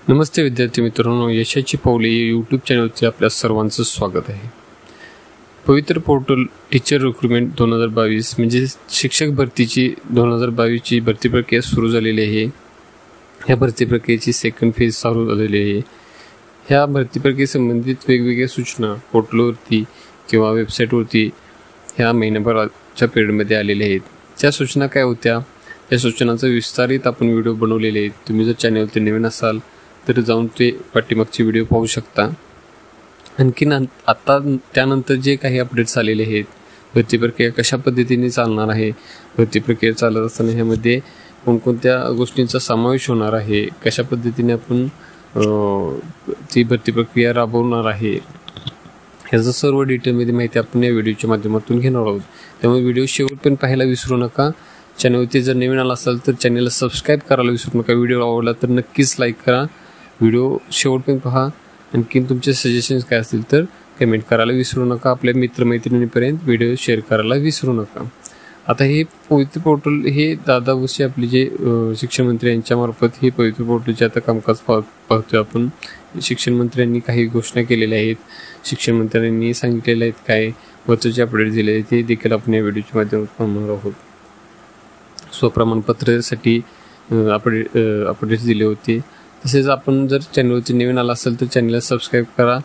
नमस्ते विद्यार्थी मित्रांनो, यशाची पावले यूट्यूब चॅनलचे आपल्या सर्वांचं स्वागत आहे। पवित्र पोर्टल टीचर रिक्रुटमेंट 2022 म्हणजे शिक्षक भरतीची 2022 ची भरती प्रक्रिया सुरू झालेली आहे। या भरती प्रक्रियेची सेकंड फेज चालू झालेली आहे। ह्या भरती प्रक्रियेसंबंधित वेगवेगळ्या सूचना पोर्टलवरती किंवा वेबसाईटवरती ह्या महिन्याभराच्या पिरियडमध्ये आलेल्या आहेत। त्या सूचना काय होत्या, त्या सूचनांचा विस्तारित आपण व्हिडिओ बनवलेले आहेत। तुम्ही जर चॅनलवरती नवीन असाल तर जाऊन ते पाठीमागचे व्हिडिओ पाहू शकता। आणखीन आता त्यानंतर जे काही अपडेट्स आलेले आहेत, भरती प्रक्रिया कशा पद्धतीने चालणार आहे, भरती प्रक्रिया चालत असताना ह्यामध्ये कोणकोणत्या गोष्टींचा समावेश होणार आहे, कशा पद्धतीने आपण ती भरती प्रक्रिया राबवणार आहे, ह्याचं सर्व डिटेलमध्ये माहिती आपण या व्हिडिओच्या माध्यमातून घेणार आहोत। त्यामुळे व्हिडिओ शेवटपर्यंत पाहायला विसरू नका। चॅनलवरती जर नवीन आला असाल तर चॅनलला सबस्क्राईब करायला विसरू नका। व्हिडिओ आवडला तर नक्कीच लाईक करा, व्हिडिओ शेवटपर्यंत पहा। आणखीन तुमचे सजेशन्स काय असतील तर कमेंट करायला विसरू नका। आपल्या मित्रमैत्रिणींपर्यंत व्हिडिओ शेअर करायला विसरू नका। आता हे पवित्र पोर्टल हे दादा भुसे आपले जे शिक्षण मंत्री यांच्या मार्फत हे पवित्र पोर्टलचे आता कामकाज पाहतोय आपण। शिक्षण मंत्र्यांनी काही घोषणा केलेल्या आहेत, शिक्षण मंत्र्यांनी सांगितलेले आहेत काय महत्त्वाचे अपडेट दिले आहेत ते देखील आपण या व्हिडिओच्या माध्यमातून पाहणार आहोत। स्वप्रमाणपत्रासाठी अपडेट्स दिले होते। तसेच आपण जर चॅनलवरती नवीन आला असेल तर चॅनलला सबस्क्राईब करा।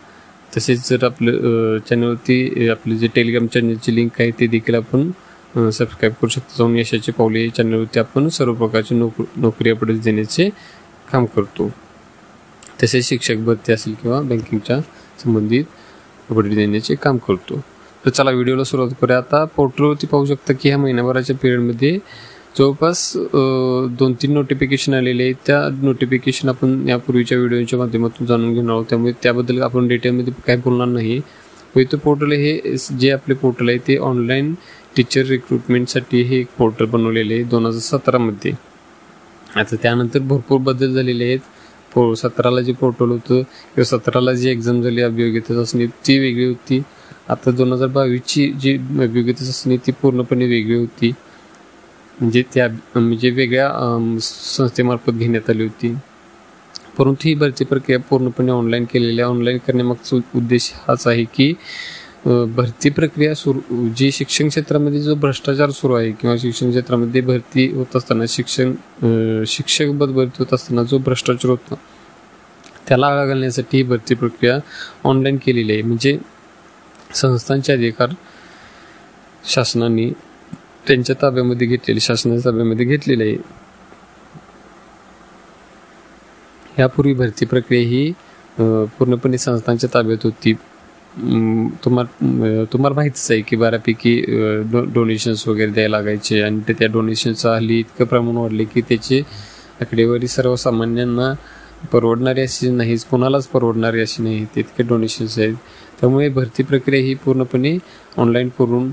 तसेच जर आपलं चॅनलवरती आपले जे टेलिग्राम चॅनलची लिंक आहे ते देखील आपण सबस्क्राईब करू शकता। जाऊन यशाची पावले चॅनलवरती आपण सर्व प्रकारचे नोकरी अपडेट्स देण्याचे काम करतो। तसेच शिक्षक भरती असेल किंवा बँकिंगच्या संबंधित अपडेट देण्याचे काम करतो। तर चला व्हिडिओला सुरुवात करूया। आता पोर्टलवरती पाहू शकता की ह्या महिन्याभराच्या पिरियडमध्ये जवळपास 2-3 नोटिफिकेशन आलेले आहेत। त्या नोटिफिकेशन आपण यापूर्वीच्या व्हिडिओच्या माध्यमातून जाणून घेणार आहोत, त्यामुळे त्याबद्दल आपण डिटेलमध्ये काय बोलणार नाही। पवित्र पोर्टल हे जे आपले पोर्टल आहे ते ऑनलाईन टीचर रिक्रुटमेंटसाठी हे एक पोर्टल बनवलेले आहे 2017 मध्ये। आता त्यानंतर भरपूर बदल झालेले आहेत। 17ला जे पोर्टल होतं किंवा 17ला जी एक्झाम झाली अभियोग्यता चाचणी ती वेगळी होती। आता 2022ची जी अभियोग्यता चाचणी ती पूर्णपणे वेगळी होती, म्हणजे वेगळ्या संस्थेमार्फत घेण्यात आली होती। परंतु ही भरती प्रक्रिया पूर्णपणे ऑनलाईन केलेली आहे। ऑनलाईन करण्यामागचा उद्देश हाच आहे की भरती प्रक्रिया जी शिक्षण क्षेत्रामध्ये जो भ्रष्टाचार सुरू आहे किंवा शिक्षण क्षेत्रामध्ये भरती होत असताना शिक्षक भरती होत असताना जो भ्रष्टाचार होता त्याला आळा घालण्यासाठी ही भरती प्रक्रिया ऑनलाईन केलेली आहे। म्हणजे संस्थांचे अधिकार शासनाने त्यांच्या ताब्यामध्ये घेतलेले, शासनाच्या ताब्यामध्ये घेतलेले आहे। यापूर्वी भरती प्रक्रिया ही पूर्णपणे संस्थांच्या ताब्यात होती। तुम्हाला माहितीच आहे की बऱ्यापैकी डोनेशन्स वगैरे द्यायला लागायचे आणि त्या डोनेशनचं हल्ली इतकं प्रमाण वाढले की त्याची आकडेवारी सर्वसामान्यांना परवडणारी अशी नाहीच, कोणालाच परवडणारी अशी नाही, तितके डोनेशन्स आहेत। त्यामुळे भरती प्रक्रिया ही पूर्णपणे ऑनलाईन करून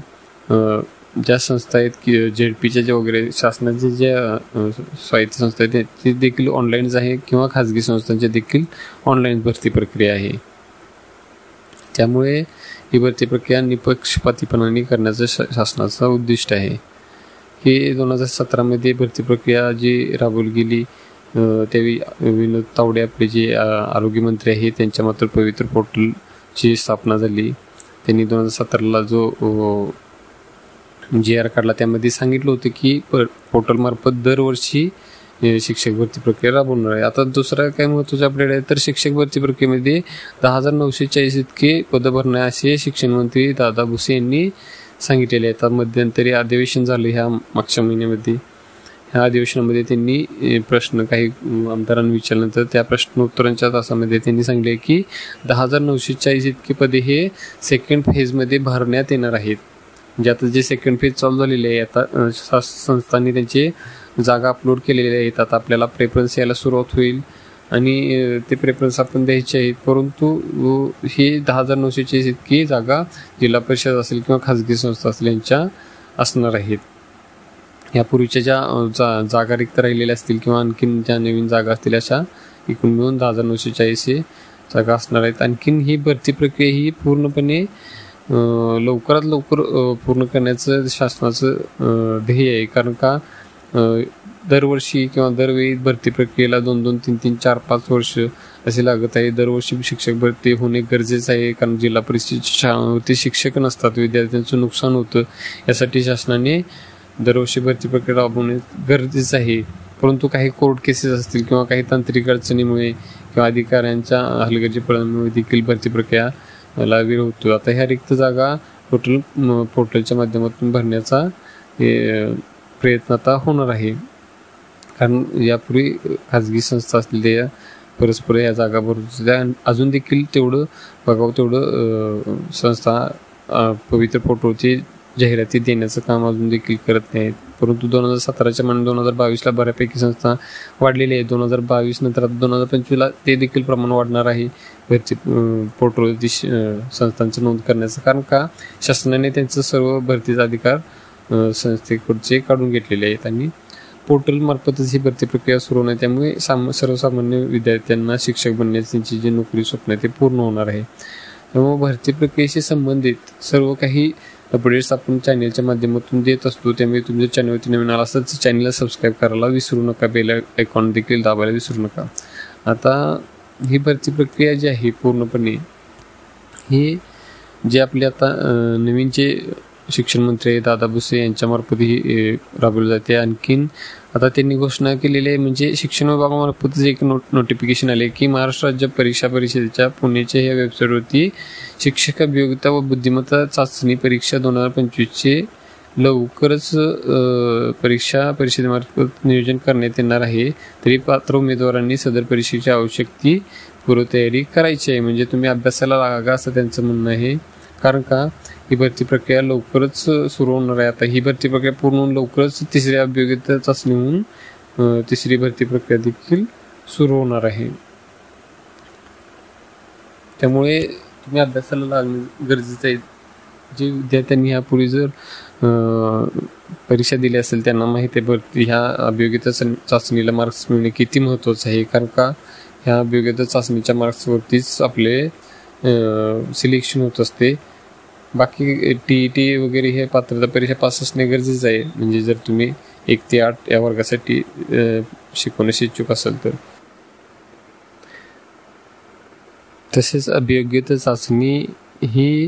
ज्या संस्था आहेत की ZPच्या ज्या वगैरे शासनाच्या ज्या स्वायत्त संस्था आहेत ते देखील ऑनलाईनच आहे किंवा खाजगी संस्थांच्या देखील ऑनलाईन भरती प्रक्रिया आहे। त्यामुळे ही भरती प्रक्रिया निपक्षपातीपणाने करण्याचं शासनाचा उद्दिष्ट आहे। ही 2017 मध्ये भरती प्रक्रिया जी राबवली गेली त्यावेळी विनोद तावडे आपले जे आरोग्यमंत्री आहेत त्यांच्या मात्र पवित्र पोर्टलची स्थापना झाली। त्यांनी 2017ला जो GR काढला त्यामध्ये सांगितलं होतं की पोर्टल मार्फत दरवर्षी शिक्षक भरती प्रक्रिया राबवणार आहे। आता दुसरा काय महत्त्वाचा अपडेट आहे तर शिक्षक भरती प्रक्रियेमध्ये 10,940 इतके पद भरणार असे शिक्षण मंत्री दादा भुसे यांनी सांगितलेले आहेत। मध्यंतरी अधिवेशन झालं ह्या मागच्या महिन्यामध्ये। ह्या अधिवेशनामध्ये त्यांनी प्रश्न काही आमदारांनी विचारल्यानंतर त्या प्रश्नोत्तरांच्या तासामध्ये त्यांनी सांगितले की 10,940 इतके पदे हे सेकंड फेजमध्ये भरण्यात येणार आहेत। म्हणजे आता जे सेकंड फेज चालू झालेले आहे, आता संस्थांनी त्यांचे जागा अपलोड केलेल्या आहेत। आता आपल्याला प्रेफरन्स यायला सुरुवात होईल आणि ते प्रेफरन्स आपण द्यायचे आहेत। परंतु ही 10,940 इतकी जागा जिल्हा परिषद असेल किंवा खाजगी संस्था असेल यांच्या असणार आहेत। यापूर्वीच्या ज्या जागा रिक्त राहिलेल्या असतील किंवा आणखीन ज्या नवीन जागा असतील अशा एकूण मिळून 10,940 जागा असणार आहेत। आणखीन ही भरती प्रक्रिया ही पूर्णपणे लवकरात लवकर पूर्ण करण्याचं शासनाचं ध्येय आहे। कारण का दरवर्षी किंवा दरवेळी भरती प्रक्रियेला 2-2, 3-3, 4-5 वर्ष असे लागत आहे. दरवर्षी शिक्षक भरती होणे गरजेचं आहे, कारण जिल्हा परिषदेच्या शाळांवरती शिक्षक नसतात, विद्यार्थ्यांचं नुकसान होतं. यासाठी शासनाने दरवर्षी भरती प्रक्रिया राबवणे गरजेचं आहे. परंतु काही कोर्ट केसेस असतील किंवा काही तांत्रिक अडचणीमुळे किंवा अधिकाऱ्यांच्या हलगर्जीपणामुळे देखील भरती प्रक्रिया विरोध होतो. आता ह्या रिक्त जागा पोर्टलच्या माध्यमातून भरण्याचा प्रयत्न आता होणार आहे, कारण यापूर्वी खाजगी संस्था असलेल्या परस्पर या जागा भरून अजून देखील तेवढं बघावं तेवढं संस्था पवित्र पोर्टलची जाहिराती देण्याचं काम अजून देखील करत नाहीत. परंतु 2017च्या मानाने 2022ला बऱ्यापैकी संस्था वाढलेली आहे. 2022 नंतर आता 2025ला ते देखील प्रमाण वाढणार आहे भरती पोर्टलवरती संस्थांचं नोंद करण्याचं. कारण का शासनाने त्यांचं सर्व भरतीचा अधिकार संस्थेकडचे काढून घेतलेले आहेत आणि पोर्टल मार्फतच ही भरती प्रक्रिया सुरू होणार. त्यामुळे सर्वसामान्य विद्यार्थ्यांना शिक्षक बनण्याची त्यांची जी नोकरी स्वप्न आहे ते पूर्ण होणार आहे. त्यामुळे भरती प्रक्रियेशी संबंधित सर्व काही अपडेट्स आपण चॅनलच्या माध्यमातून देत असतो. त्यामुळे तुमच्या चॅनलवरती नवीन आला असताच चॅनलला सबस्क्राईब करायला विसरू नका, बेल आयकॉन देखील दाबायला विसरू नका. आता ही भरती प्रक्रिया जी आहे पूर्णपणे ही जे आपले आता नवीनचे शिक्षण मंत्री दादा भुसे यांच्यामार्फत ही राबवली जाते. आणखीन आता त्यांनी घोषणा केलेली आहे, म्हणजे शिक्षण विभागामार्फतच एक नोटिफिकेशन आले की महाराष्ट्र राज्य परीक्षा परिषदेच्या पुण्याच्या या वेबसाईटवरती शिक्षक अभियोगिता व बुद्धिमत्ता चाचणी परीक्षा 2025चे लवकरच परीक्षा परिषदेमार्फत नियोजन करण्यात येणार आहे. तरी पात्र उमेदवारांनी सदर परीक्षेची आवश्यक ती पूर्वतयारी करायची आहे. म्हणजे तुम्ही अभ्यासाला लागा असं त्यांचं म्हणणं आहे, कारण का ही भरती प्रक्रिया लवकरच सुरू होणार आहे. आता ही भरती प्रक्रिया पूर्ण होऊन लवकरच तिसऱ्या अभियोगिता चाचणी होऊन तिसरी भरती प्रक्रिया देखील सुरू होणार आहे. त्यामुळे तुम्ही अभ्यासाला लागणे गरजेचं आहे. जे विद्यार्थ्यांनी ह्यापूर्वी जर परीक्षा दिली असेल त्यांना माहिती आहे भरती ह्या अभियोगिता चाचणीला मार्क्स मिळणे किती महत्त्वाचं आहे, कारण का ह्या अभियोगिता चाचणीच्या मार्क्सवरतीच आपले सिलेक्शन होत असते. बाकी TET वगैरे हे पात्रता परीक्षा पास असणे गरजेचं आहे. म्हणजे जर तुम्ही 1 ते 8 या वर्गासाठी शिकवण्यास इच्छुक असाल तर. तसेच अभियोग्यता चाचणी ही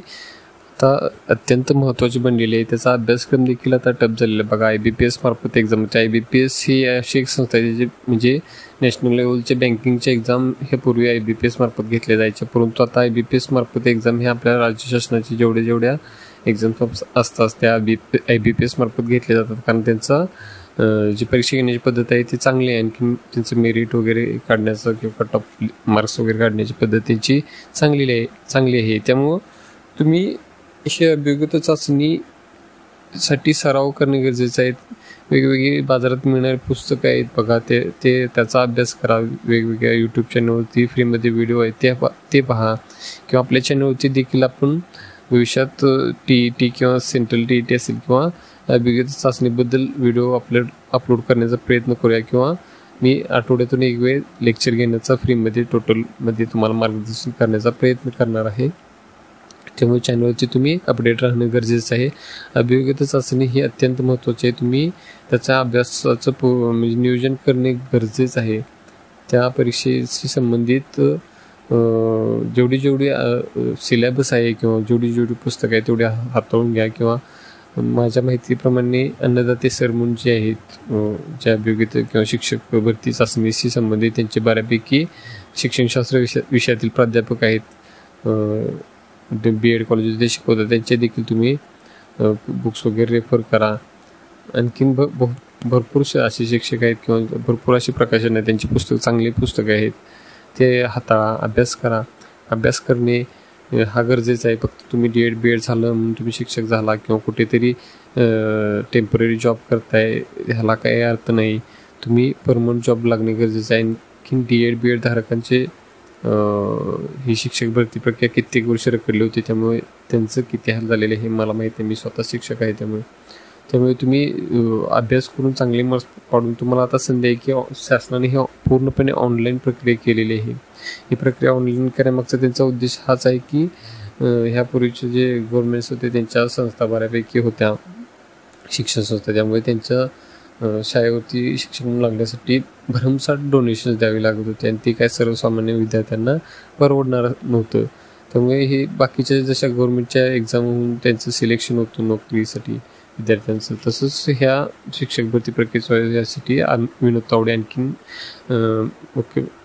आता अत्यंत महत्त्वाची बनलेली आहे. त्याचा अभ्यासक्रम देखील आता टप झालेला आहे. बघा IBPS मार्फत एक्झाम होते. IBPS ही अशी एक संस्था आहे म्हणजे नॅशनल लेवलचे बँकिंगचे एक्झाम हे पूर्वी IBPS मार्फत घेतले जायचे, परंतु आता IBPS मार्फत एक्झाम हे आपल्या राज्य शासनाची जेवढ्या एक्झाम्स असतात त्या IBPS मार्फत घेतले जातात, कारण त्यांचा जी परीक्षा घेण्याची पद्धत आहे ती चांगली आहे. आणखी त्यांचं मेरिट वगैरे काढण्याचं किंवा कट ऑफ मार्क्स वगैरे काढण्याची पद्धत त्यांची चांगली आहे. त्यामुळं तुम्ही ही अभियोगिता चाचणीसाठी सराव करणे गरजेचं आहे. वेगवेगळी बाजारात मिळणारी पुस्तकं आहेत बघा, ते त्याचा अभ्यास करा. वेगवेगळ्या यूट्यूब चॅनलवरती फ्रीमध्ये व्हिडिओ आहेत ते पहा, किंवा आपल्या चॅनलवरती देखील आपण भविष्यात TET किंवा सेंट्रल TET असेल किंवा अभियोगिता चाचणीबद्दल व्हिडिओ अपलोड करण्याचा प्रयत्न करूया, किंवा मी आठवड्यातून एक वेळ लेक्चर घेण्याचा फ्रीमध्ये टोटलमध्ये तुम्हाला मार्गदर्शन करण्याचा प्रयत्न करणार आहे. त्यामुळे चॅनलवरती तुम्ही अपडेट राहणं गरजेचं आहे. अभियोगिता चाचणी ही अत्यंत महत्त्वाची आहे. तुम्ही त्याच्या अभ्यासाचं म्हणजे नियोजन करणे गरजेचं आहे. त्या परीक्षेशी संबंधित जेवढी सिलेबस आहे किंवा जेवढी पुस्तकं आहे तेवढी हाताळून घ्या. किंवा माझ्या माहितीप्रमाणे अन्नदाते सर म्हणून जे आहेत ज्या अभियोगिता किंवा शिक्षक भरती चाचणीशी संबंधित त्यांचे बऱ्यापैकी शिक्षणशास्त्र विषयातील प्राध्यापक आहेत, BEd कॉलेजमध्ये शिकवतात, त्यांचे देखील तुम्ही बुक्स वगैरे रेफर करा. आणखीन भरपूर असे शिक्षक आहेत किंवा भरपूर अशी प्रकाशन आहेत, त्यांची चांगली पुस्तकं आहेत, ते हाताळा, अभ्यास करा. अभ्यास करणे हा गरजेचा आहे. फक्त तुम्ही BEd झालं म्हणून तुम्ही शिक्षक झाला किंवा कुठेतरी टेम्पररी जॉब करताय ह्याला काही अर्थ नाही. तुम्ही परमनंट जॉब लागणे गरजेचं आहे. आणखीन BEd धारकांचे ही शिक्षक भरती प्रक्रिया कित्येक वर्ष रखडली होती, त्यामुळे त्यांचं किती हाल झालेले हे मला माहिती आहे. मी स्वतः शिक्षक आहे, त्यामुळे तुम्ही अभ्यास करून चांगले मार्क्स पाडून तुम्हाला आता संधी आहे की शासनाने ही पूर्णपणे ऑनलाईन प्रक्रिया केलेली आहे. ही प्रक्रिया ऑनलाईन करण्यामागचा त्यांचा उद्देश हाच आहे की ह्यापूर्वीचे जे गव्हर्नमेंट्स होते त्यांच्या संस्था बऱ्यापैकी होत्या शिक्षण संस्था, त्यामुळे त्यांच्या शाळेवरती शिक्षक म्हणून लागण्यासाठी भरमसाठ डोनेशन्स द्यावी लागत होते आणि ते काय सर्वसामान्य विद्यार्थ्यांना परवडणार नव्हतं. त्यामुळे हे बाकीच्या जशा गव्हर्नमेंटच्या एक्झाम होऊन त्यांचं सिलेक्शन होतं नोकरीसाठी विद्यार्थ्यांचं, तसंच ह्या शिक्षक भरती प्रक्रियेसाठी विनोद तावडे आणखीन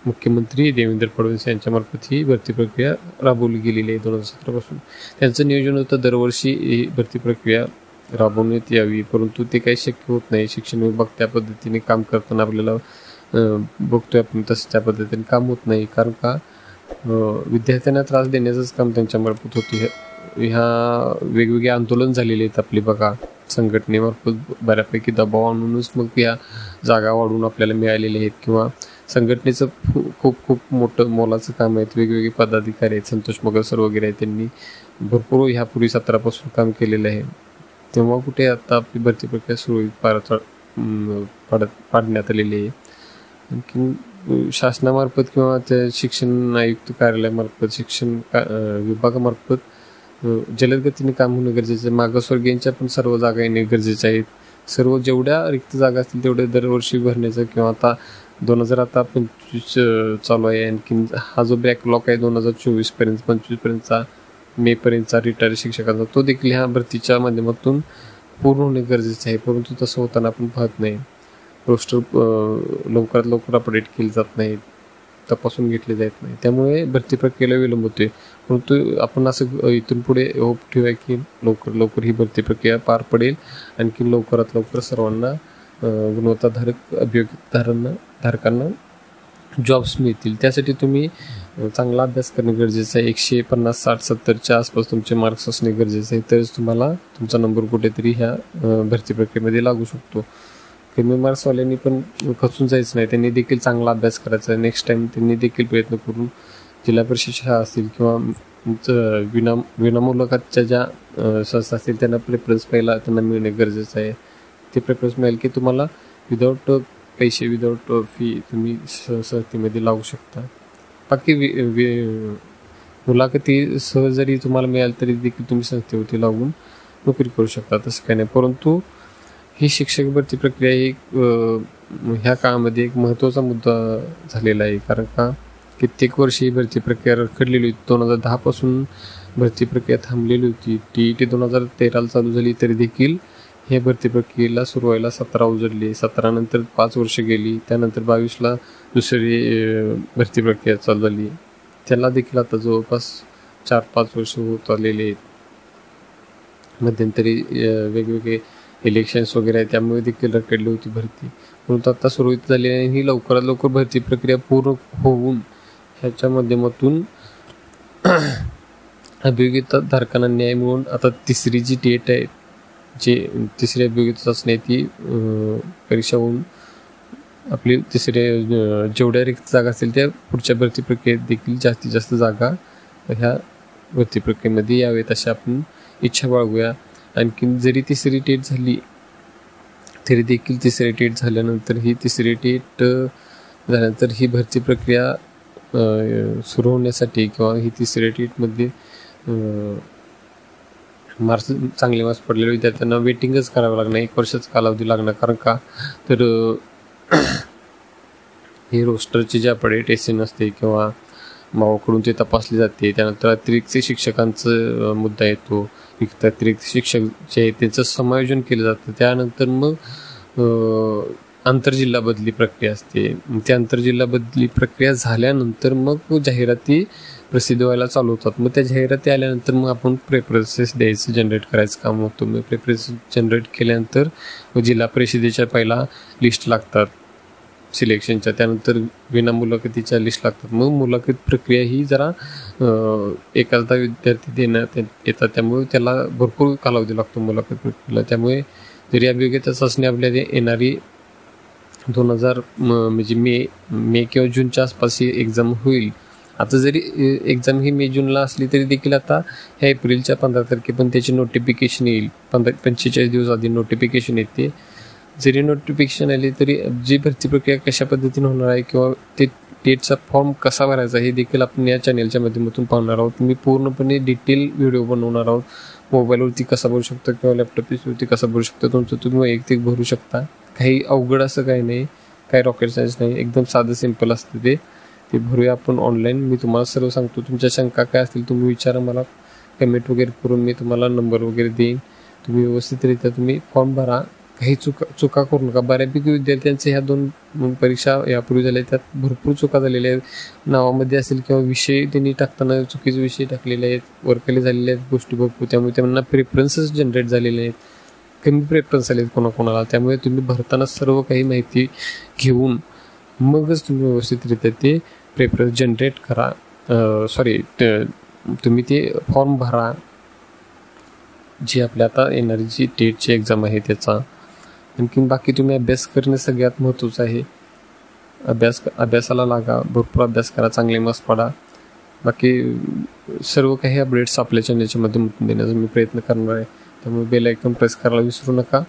मुख्यमंत्री देवेंद्र फडणवीस यांच्यामार्फत ही भरती प्रक्रिया राबवली गेलेली आहे 2017 पासून. त्यांचं नियोजन होतं दरवर्षी ही भरती प्रक्रिया राबवण्यात यावी, परंतु ते काही शक्य होत नाही. शिक्षण विभाग त्या पद्धतीने काम करताना आपल्याला बघतोय आपण, तसं त्या पद्धतीने काम होत नाही. कारण का विद्यार्थ्यांना त्रास देण्याचंच काम त्यांच्यामार्फत होते. ह्या वेगवेगळे आंदोलन झालेले आहेत आपले बघा, संघटनेमार्फत बऱ्यापैकी दबाव आणूनच मग या जागा वाढवून आपल्याला मिळालेल्या आहेत, किंवा संघटनेचं खूप खूप मोठं मोलाचं काम आहे. वेगवेगळे पदाधिकारी आहेत, संतोष मगर सर वगैरे आहेत, त्यांनी भरपूर ह्यापूर्वी 17 पासून काम केलेलं आहे. तेव्हा कुठे आता आपली भरती प्रक्रिया सुरळीत पाडण्यात आलेली आहे. आणखी शासनामार्फत किंवा त्या शिक्षण आयुक्त कार्यालयामार्फत, शिक्षण विभागामार्फत जलद गतीने काम होणं गरजेचं आहे. मागासवर्गीयांच्या पण सर्व जागा येणे गरजेचे आहेत. सर्व जेवढ्या रिक्त जागा असतील तेवढे दरवर्षी भरण्याचं, किंवा आता 2025 चालू आहे. आणखीन हा जो बॅकलॉग आहे 2024 पर्यंत 25 पर्यंतचा, मे पर्यंतचा रिटायर्ड शिक्षकांचा, तो देखील ह्या भरतीच्या माध्यमातून पूर्ण होणे गरजेचं आहे. परंतु तसं होताना आपण पाहत नाही. रोस्टर लवकरात लवकर अपडेट केले जात नाही, तपासून घेतले जात नाही. त्यामुळे भरती प्रक्रियेला विलंब होतोय. परंतु आपण असं इथून पुढे होप ठेवूया की लवकर लवकर ही भरती प्रक्रिया पार पडेल. आणखी लवकरात लवकर सर्वांना गुणवत्ताधारक अभियोग्यधारकांना जॉब्स मिळतील. त्यासाठी तुम्ही चांगला अभ्यास करणे गरजेचं आहे. 150, 60, 70च्या आसपास तुमचे मार्क्स असणे गरजेचे आहे, तरच तुम्हाला तुमचा नंबर कुठेतरी ह्या भरती प्रक्रियेमध्ये लागू शकतो. कमी मार्क्सवाल्यांनी पण खचून जायचं नाही, त्यांनी देखील चांगला अभ्यास करायचा आहे. नेक्स्ट टाइम त्यांनी देखील प्रयत्न करून जिल्हा परिषद शाळा असतील किंवा विनामुलाखतच्या ज्या संस्था असतील त्यांना प्रेफरन्स पहिला त्यांना मिळणे गरजेचं आहे. ते प्रेफरन्स मिळेल की तुम्हाला विदाऊट पैसे, विदाऊट फी तुम्ही संस्थेमध्ये लागू शकता. बाकी मुलाखती सहज जरी तुम्हाला मिळाल तरी देखील तुम्ही संस्थेवरती लागून नोकरी करू शकता, तसं काही नाही. परंतु ही शिक्षक भरती प्रक्रिया ही ह्या काळामध्ये एक महत्त्वाचा मुद्दा झालेला आहे. कारण का कित्येक वर्षी ही भरती प्रक्रिया रखडलेली होती. 2010 पासून भरती प्रक्रिया थांबलेली होती. TET 2013 चालू झाली तरी देखील हे भरती प्रक्रियेला सुरू व्हायला 17 उजडली. 17 नंतर 5 वर्ष गेली. त्यानंतर 22ला दुसरी भरती प्रक्रिया चालू झाली. त्याला देखील आता जवळपास 4-5 वर्ष होत आलेले आहेत. मध्यंतरी वेगवेगळे इलेक्शन्स वगैरे आहे, त्यामुळे देखील रखडली होती भरती. परंतु आता सुरळीत झाली आहे. ही लवकरात लवकर भरती प्रक्रिया पूर्ण होऊन ह्याच्या माध्यमातून अभियोग्यताधारकांना न्याय मिळून आता तिसरी जी टेट आहे, जे तिसरी अभियोग्यता चाचणी ती परीक्षा होऊन आपली तिसऱ्या जेवढ्या रिक्त जागा असतील त्या पुढच्या भरती प्रक्रियेत देखील जास्तीत जास्त जागा ह्या भरती प्रक्रियेमध्ये यावेत अशी आपण इच्छा बाळगूया. आणखीन जरी तिसरी टेट झाली तरी देखील तिसरी टेट झाल्यानंतर ही भरती प्रक्रिया सुरू होण्यासाठी किंवा ही तिसऱ्या टेटमध्ये चांगले मार्क्स पडलेल्या विद्यार्थ्यांना वेटिंगच करावं लागणार, 1 वर्षाचा कालावधी लागणार. कारण का तर हे रोस्टरची जे अपडेट एसएन असते किंवा मावाकडून ते तपासली जाते. त्यानंतर अतिरिक्त शिक्षकांचा मुद्दा येतो. अतिरिक्त शिक्षक जे आहेत त्यांचं समायोजन केलं जातं. त्यानंतर मग आंतरजिल्हा बदली प्रक्रिया असते. त्या आंतरजिल्हा बदली प्रक्रिया झाल्यानंतर मग जाहिराती प्रसिद्ध व्हायला चालू होतात. मग त्या जाहिराती आल्यानंतर मग आपण प्रेफरन्सेस द्यायचं, जनरेट करायचं काम होतं. मग प्रेफरन्स जनरेट केल्यानंतर जिल्हा परिषदेच्या पहिला लिस्ट लागतात सिलेक्शनच्या, त्यानंतर विनामुलाखतीच्या लिस्ट लागतात. मग मुलाखत प्रक्रिया ही जरा एखादा विद्यार्थी देण्यात येतात, त्यामुळे त्याला भरपूर कालावधी लागतो मुलाखत प्रक्रियेला. त्यामुळे जरी अभियोग्यता चाचणी आपल्याला येणारी 2000 म्हणजे मे किंवा जूनच्या आसपास ही एक्झाम होईल. आता जरी एक्झाम ही मे जूनला असली तरी देखील आता ह्या एप्रिलच्या 15 तारखेपर्यंत त्याची नोटिफिकेशन येईल. 45 दिवस आधी नोटिफिकेशन येते. जरी नोटिफिकेशन आली तरी जी भरती प्रक्रिया कशा पद्धतीने होणार आहे किंवा ते टेटचा फॉर्म कसा भरायचा हे देखील आपण या चॅनेलच्या माध्यमातून पाहणार आहोत. मी पूर्णपणे डिटेल व्हिडिओ बनवणार आहोत. मोबाईलवरती कसा भरू शकता किंवा लॅपटॉप पीसीवरती कसा भरू शकता, तुमचं तुम्ही वैयक्तिक भरू शकता. काही अवघड असं काही नाही, काही रॉकेट सायन्स नाही, एकदम साधं सिंपल असतं ते भरूया आपण ऑनलाईन. मी तुम्हाला सर्व सांगतो. तुमच्या शंका काय असतील तुम्ही विचारा मला, कमेंट वगैरे करून मी तुम्हाला नंबर वगैरे देईन. तुम्ही व्यवस्थितरित्या तुम्ही फॉर्म भरा, काही चुका करू नका. बऱ्यापैकी विद्यार्थ्यांचे ह्या 2 परीक्षा यापूर्वी झाल्या, त्यात भरपूर चुका झालेल्या आहेत. नावामध्ये असेल किंवा विषय त्यांनी टाकताना चुकीचे विषय टाकलेले आहेत, वरखाली झालेल्या आहेत गोष्टी भरपूर. त्यामुळे त्यांना प्रेफरन्सेस जनरेट झालेले आहेत, कमी प्रेफरन्स आले आहेत कोणाकोणाला. त्यामुळे तुम्ही भरताना सर्व काही माहिती घेऊन मगच तुम्ही व्यवस्थितरित्या ते प्रेफरन्स जनरेट करा. तुम्ही ते फॉर्म भरा. जी आपल्या आता येणारी जी टेटची एक्झाम आहे त्याचा. आणखीन बाकी तुम्ही अभ्यास करणे सगळ्यात महत्त्वाचं आहे. अभ्यासाला लागा, भरपूर अभ्यास करा, चांगले मार्क्स पडा. बाकी सर्व काही अपडेट्स आपल्या चॅनलच्या माध्यमातून देण्याचा मी प्रयत्न करणार आहे. त्यामुळे बेल आयकॉन प्रेस करायला विसरू नका.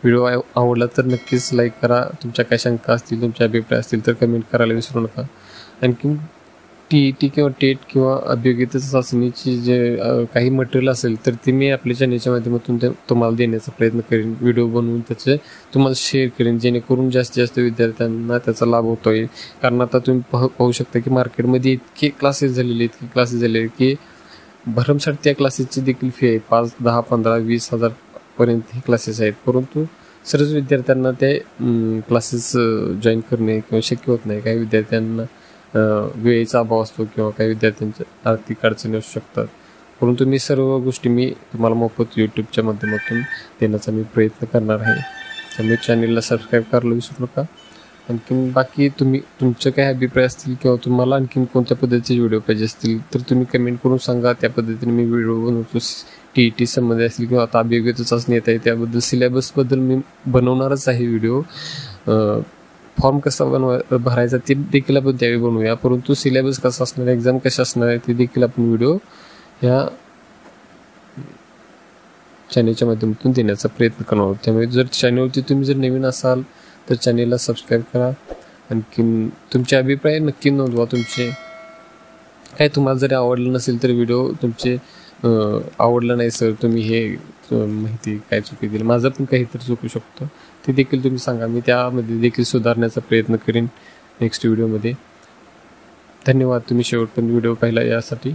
व्हिडिओ आवडला तर नक्कीच लाईक करा. तुमच्या काय शंका असतील, तुमचे अभिप्राय असतील तर कमेंट करायला विसरू नका. आणखी TET किंवा टेट किंवा अभियोग्यता चाचणीची जे काही मटेरियल असेल तर ते मी आपल्या चॅनलच्या माध्यमातून तुम्हाला देण्याचा प्रयत्न करेन. व्हिडिओ बनवून त्याचे तुम्हाला शेअर करेन, जेणेकरून जास्तीत जास्त विद्यार्थ्यांना त्याचा लाभ होतो आहे. कारण आता तुम्ही पाहू शकता की मार्केटमध्ये इतके क्लासेस झालेले की भरमसाठ त्या क्लासेसची देखील फी आहे. 5, 10, 15, 20 हजार पर्यंत हे क्लासेस आहेत. परंतु सर्वच विद्यार्थ्यांना ते क्लासेस जॉईन करणे किंवा शक्य होत नाही. काही विद्यार्थ्यांना वेळेचा अभाव असतो किंवा काही विद्यार्थ्यांच्या आर्थिक अडचणी असू शकतात. परंतु मी सर्व गोष्टी तुम्हाला मोफत यूट्यूबच्या माध्यमातून देण्याचा मी प्रयत्न करणार आहे. त्यामुळे चॅनलला सबस्क्राईब करायला विसरू नका. आणखीन बाकी तुमचे काही अभिप्राय असतील किंवा तुम्हाला आणखीन कोणत्या पद्धतीचे व्हिडिओ पाहिजे असतील तर तुम्ही कमेंट करून सांगा. त्या पद्धतीने मी व्हिडिओ बनवतो. TET संबंधी असतील किंवा आता अभियोग्यता चाचणी येत आहे त्याबद्दल, सिलेबसबद्दल मी बनवणारच आहे व्हिडिओ. फॉर्म कसा भरायचा ते देखील आपण त्यावेळी बनवूया. परंतु सिलेबस कसा असणार आहे, एक्झाम कशा असणार आहे ते देखील आपण व्हिडिओ ह्या चॅनलच्या माध्यमातून देण्याचा प्रयत्न करणार आहोत. त्यामुळे जर चॅनलवरती तुम्ही जर नवीन असाल तर चॅनलला सबस्क्राईब करा. आणखीन तुमचे अभिप्राय नक्की नोंदवा. तुमचे काय तुम्हाला जरी आवडलं नसेल तर व्हिडिओ तुमचे आवडलं नाही सर, तुम्ही हे माहिती काय चुकी दिली, माझं पण काहीतरी चुकू शकतो ते देखील तुम्ही सांगा. मी त्यामध्ये देखील सुधारण्याचा प्रयत्न करेन नेक्स्ट व्हिडिओमध्ये. धन्यवाद तुम्ही शेवटपर्यंत व्हिडिओ पाहिला यासाठी.